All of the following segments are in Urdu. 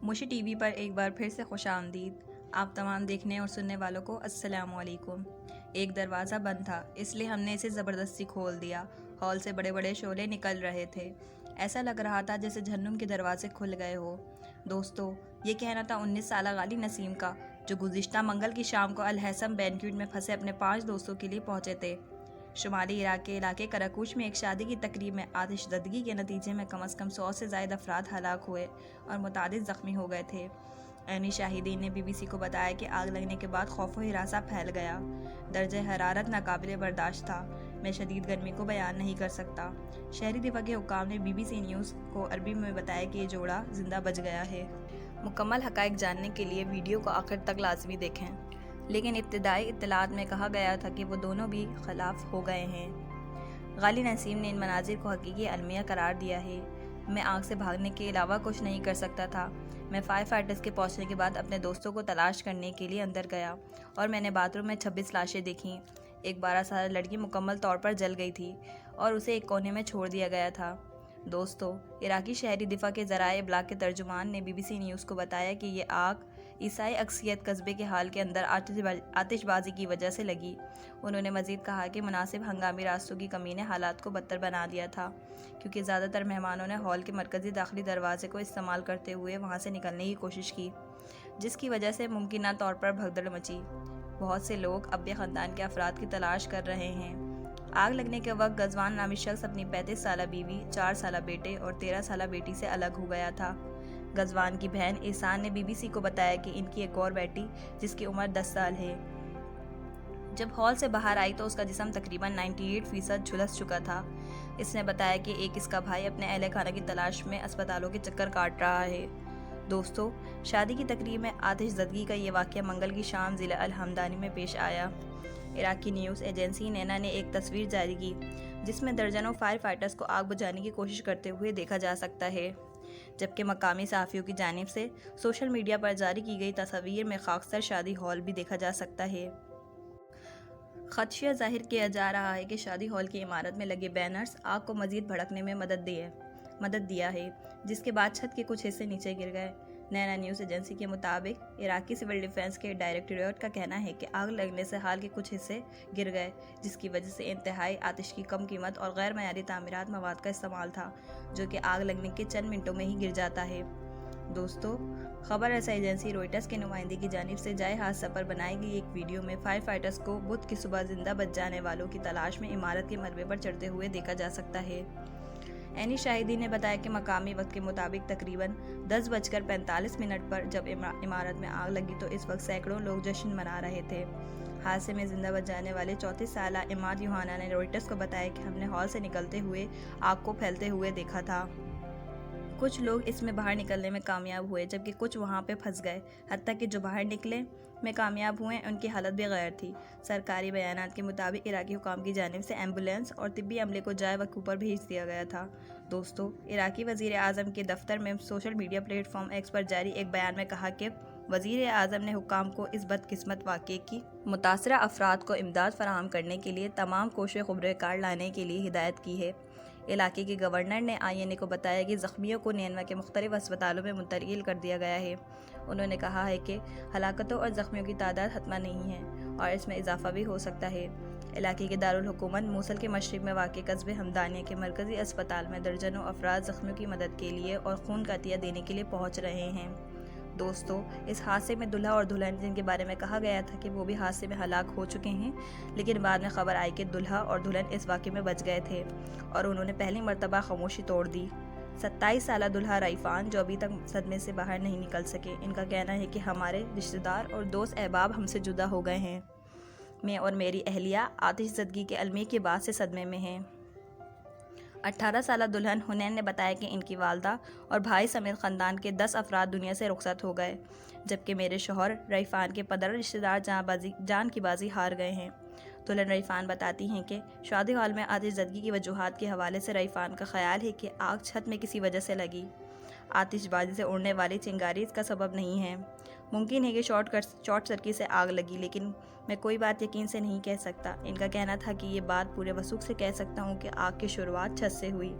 موشی ٹی وی پر ایک بار پھر سے خوش آمدید۔ آپ تمام دیکھنے اور سننے والوں کو السلام علیکم۔ ایک دروازہ بند تھا، اس لیے ہم نے اسے زبردستی کھول دیا۔ ہال سے بڑے بڑے شعلے نکل رہے تھے، ایسا لگ رہا تھا جیسے جہنم کے دروازے کھل گئے ہو۔ دوستو، یہ کہنا تھا 19 سالہ غالی نسیم کا، جو گزشتہ منگل کی شام کو الحسم بینکویٹ میں پھنسے اپنے 5 دوستوں کے لیے پہنچے تھے۔ شمالی عراق کے علاقے کراکوش میں ایک شادی کی تقریب میں آتش زدگی کے نتیجے میں کم از کم 100 سے زائد افراد ہلاک ہوئے اور متعدد زخمی ہو گئے تھے۔ عینی شاہدین نے بی بی سی کو بتایا کہ آگ لگنے کے بعد خوف و ہراساں پھیل گیا۔ درجہ حرارت ناقابل برداشت تھا۔ میں شدید گرمی کو بیان نہیں کر سکتا۔ شہری دفاع کے حکام نے بی بی سی نیوز کو عربی میں بتایا کہ یہ جوڑا زندہ بچ گیا ہے۔ مکمل حقائق جاننے کے لیے ویڈیو کو آخر تک لازمی دیکھیں، لیکن ابتدائی اطلاعات میں کہا گیا تھا کہ وہ دونوں بھی خلاف ہو گئے ہیں۔ غالی نسیم نے ان مناظر کو حقیقی المیہ قرار دیا ہے۔ میں آگ سے بھاگنے کے علاوہ کچھ نہیں کر سکتا تھا۔ میں فائر فائٹرز کے پہنچنے کے بعد اپنے دوستوں کو تلاش کرنے کے لیے اندر گیا اور میں نے باتھ روم میں 26 لاشیں دیکھیں۔ ایک 12 سالہ لڑکی مکمل طور پر جل گئی تھی اور اسے ایک کونے میں چھوڑ دیا گیا تھا۔ دوستو، عراقی شہری دفاع کے ذرائع ابلاغ کے ترجمان نے بی بی سی نیوز کو بتایا کہ یہ آگ عیسائی اکثریت قصبے کے حال کے اندر آتش بازی کی وجہ سے لگی۔ انہوں نے مزید کہا کہ مناسب ہنگامی راستوں کی کمی نے حالات کو بدتر بنا دیا تھا، کیونکہ زیادہ تر مہمانوں نے ہال کے مرکزی داخلی دروازے کو استعمال کرتے ہوئے وہاں سے نکلنے کی کوشش کی، جس کی وجہ سے ممکنہ طور پر بھگدڑ مچی۔ بہت سے لوگ اب بھی خاندان کے افراد کی تلاش کر رہے ہیں۔ آگ لگنے کے وقت غزوان نامی شخص اپنی 35 سالہ بیوی، 4 سالہ بیٹے اور 13 سالہ بیٹی سے الگ ہو گیا تھا۔ غزوان کی بہن احسان نے بی بی سی کو بتایا کہ ان کی ایک اور بیٹی، جس کی عمر 10 سال ہے، جب ہال سے باہر آئی تو اس کا جسم تقریباً 98% جھلس چکا تھا۔ اس نے بتایا کہ ایک اس کا بھائی اپنے اہل خانہ کی تلاش میں اسپتالوں کے چکر کاٹ رہا ہے۔ دوستو، شادی کی تقریب میں آتش زدگی کا یہ واقعہ منگل کی شام ضلع الحمدانی میں پیش آیا۔ عراقی نیوز ایجنسی نینا نے ایک تصویر جاری کی، جس میں درجنوں فائر فائٹرز کو آگ بجھانے کی کوشش کرتے ہوئے دیکھا جا سکتا ہے، جبکہ مقامی صحافیوں کی جانب سے سوشل میڈیا پر جاری کی گئی تصاویر میں خاکستر شادی ہال بھی دیکھا جا سکتا ہے۔ خدشہ ظاہر کیا جا رہا ہے کہ شادی ہال کی عمارت میں لگے بینرز آگ کو مزید بھڑکنے میں مدد دیا ہے، جس کے بعد چھت کے کچھ حصے نیچے گر گئے۔ نینا نیوز ایجنسی کے مطابق عراقی سول ڈیفنس کے ڈائریکٹوریٹ کا کہنا ہے کہ آگ لگنے سے ہال کے کچھ حصے گر گئے، جس کی وجہ سے انتہائی آتش کی کم قیمت اور غیر معیاری تعمیرات مواد کا استعمال تھا، جو کہ آگ لگنے کے چند منٹوں میں ہی گر جاتا ہے۔ دوستو، خبر رساں ایجنسی روئٹرز کے نمائندے کی جانب سے جائے حادثہ پر بنائی گئی ایک ویڈیو میں فائر فائٹرز کو بدھ کی صبح زندہ بچ جانے والوں کی تلاش میں عمارت کے ملبے پر چڑھتے ہوئے دیکھا جا سکتا ہے۔ عینی شاہدین نے بتایا کہ مقامی وقت کے مطابق تقریباً 10:45 پر جب عمارت میں آگ لگی تو اس وقت سینکڑوں لوگ جشن منا رہے تھے۔ حادثے میں زندہ بچ جانے والے 34 سالہ عماد یوحنا نے روئٹرز کو بتایا کہ ہم نے ہال سے نکلتے ہوئے آگ کو پھیلتے ہوئے دیکھا تھا۔ کچھ لوگ اس میں باہر نکلنے میں کامیاب ہوئے، جبکہ کچھ وہاں پہ پھنس گئے، حتیٰ کہ جو باہر نکلنے میں کامیاب ہوئے ان کی حالت بھی غیر تھی۔ سرکاری بیانات کے مطابق عراقی حکام کی جانب سے ایمبولینس اور طبی عملے کو جائے وقوع پر بھیج دیا گیا تھا۔ دوستو، عراقی وزیر اعظم کے دفتر میں social media platform X پر جاری ایک بیان میں کہا کہ وزیر اعظم نے حکام کو اس بدقسمت واقعے کی متاثرہ افراد کو امداد فراہم کرنے کے لیے تمام کوششیں خبرِ کار لانے کے لیے ہدایت کی ہے۔ علاقے کے گورنر نے آئی این اے کو بتایا کہ زخمیوں کو نینوا کے مختلف اسپتالوں میں منتقل کر دیا گیا ہے۔ انہوں نے کہا ہے کہ ہلاکتوں اور زخمیوں کی تعداد حتمی نہیں ہے اور اس میں اضافہ بھی ہو سکتا ہے۔ علاقے کے دارالحکومت موصل کے مشرق میں واقع قصبے حمدانیہ کے مرکزی اسپتال میں درجنوں افراد زخمیوں کی مدد کے لیے اور خون کا عطیہ دینے کے لیے پہنچ رہے ہیں۔ دوستو، اس حادثے میں دلہا اور دلہن، جن کے بارے میں کہا گیا تھا کہ وہ بھی حادثے میں ہلاک ہو چکے ہیں، لیکن بعد میں خبر آئی کہ دلہا اور دلہن اس واقعے میں بچ گئے تھے اور انہوں نے پہلی مرتبہ خاموشی توڑ دی۔ 27 سالہ دلہا رائفان، جو ابھی تک صدمے سے باہر نہیں نکل سکے، ان کا کہنا ہے کہ ہمارے رشتہ دار اور دوست احباب ہم سے جدا ہو گئے ہیں۔ میں اور میری اہلیہ آتش زدگی کے المیہ کے بعد سے صدمے میں ہیں۔ 18 سالہ دلہن حنین نے بتایا کہ ان کی والدہ اور بھائی سمیت خاندان کے 10 افراد دنیا سے رخصت ہو گئے، جبکہ میرے شوہر رائفان کے پدر رشتہ دار جان کی بازی ہار گئے ہیں۔ دلہن رائفان بتاتی ہیں کہ شادی ہال میں آتش زدگی کی وجوہات کے حوالے سے رائفان کا خیال ہے کہ آگ چھت میں کسی وجہ سے لگی۔ آتش بازی سے اڑنے والی چنگاری اس کا سبب نہیں ہے۔ ممکن ہے کہ شارٹ سرکٹ سے آگ لگی، لیکن میں کوئی بات یقین سے نہیں کہہ سکتا۔ ان کا کہنا تھا کہ یہ بات پورے وثوق سے کہہ سکتا ہوں کہ آگ کی شروعات چھت سے ہوئی۔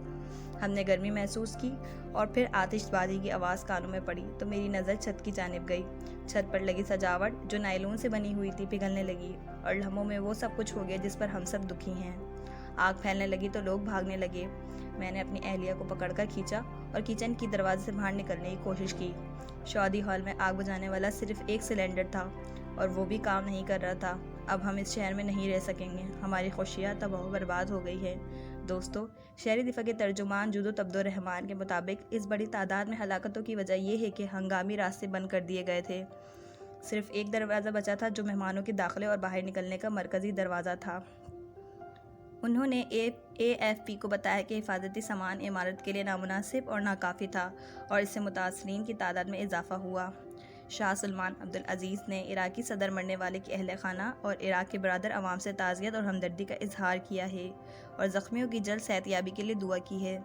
ہم نے گرمی محسوس کی اور پھر آتش بازی کی آواز کانوں میں پڑی تو میری نظر چھت کی جانب گئی۔ چھت پر لگی سجاوٹ جو نائلون سے بنی ہوئی تھی پگھلنے لگی اور لمحوں میں وہ سب کچھ ہو گیا جس پر ہم سب دکھی ہیں۔ آگ پھیلنے لگی تو لوگ بھاگنے لگے۔ میں نے اپنی اہلیہ کو پکڑ کر کھینچا اور کچن کی دروازے سے باہر نکلنے کی کوشش کی۔ شادی ہال میں آگ بجھانے والا صرف ایک سلنڈر تھا اور وہ بھی کام نہیں کر رہا تھا۔ اب ہم اس شہر میں نہیں رہ سکیں گے، ہماری خوشیاں تباہ و برباد ہو گئی ہیں۔ دوستو، شہری دفاع کے ترجمان جودو تبد الرحمان کے مطابق اس بڑی تعداد میں ہلاکتوں کی وجہ یہ ہے کہ ہنگامی راستے بند کر دیے گئے تھے۔ صرف ایک دروازہ بچا تھا جو مہمانوں کے داخلے اور باہر نکلنے کا مرکزی دروازہ تھا۔ انہوں نے اے ایف پی کو بتایا کہ حفاظتی سامان عمارت کے لیے نامناسب اور ناکافی تھا اور اس سے متاثرین کی تعداد میں اضافہ ہوا۔ شاہ سلمان عبدالعزیز نے عراقی صدر مرنے والے کی اہل خانہ اور عراق کے برادر عوام سے تعزیت اور ہمدردی کا اظہار کیا ہے اور زخمیوں کی جلد صحت یابی کے لیے دعا کی ہے۔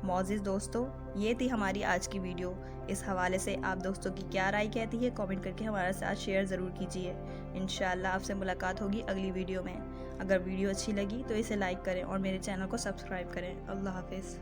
معزز دوستو، یہ تھی ہماری آج کی ویڈیو۔ اس حوالے سے آپ دوستوں کی کیا رائے کہتی ہے کامنٹ کر کے ہمارے ساتھ شیئر ضرور کیجیے۔ انشاءاللہ آپ سے ملاقات ہوگی اگلی ویڈیو میں۔ اگر ویڈیو اچھی لگی تو اسے لائک کریں اور میرے چینل کو سبسکرائب کریں۔ اللہ حافظ۔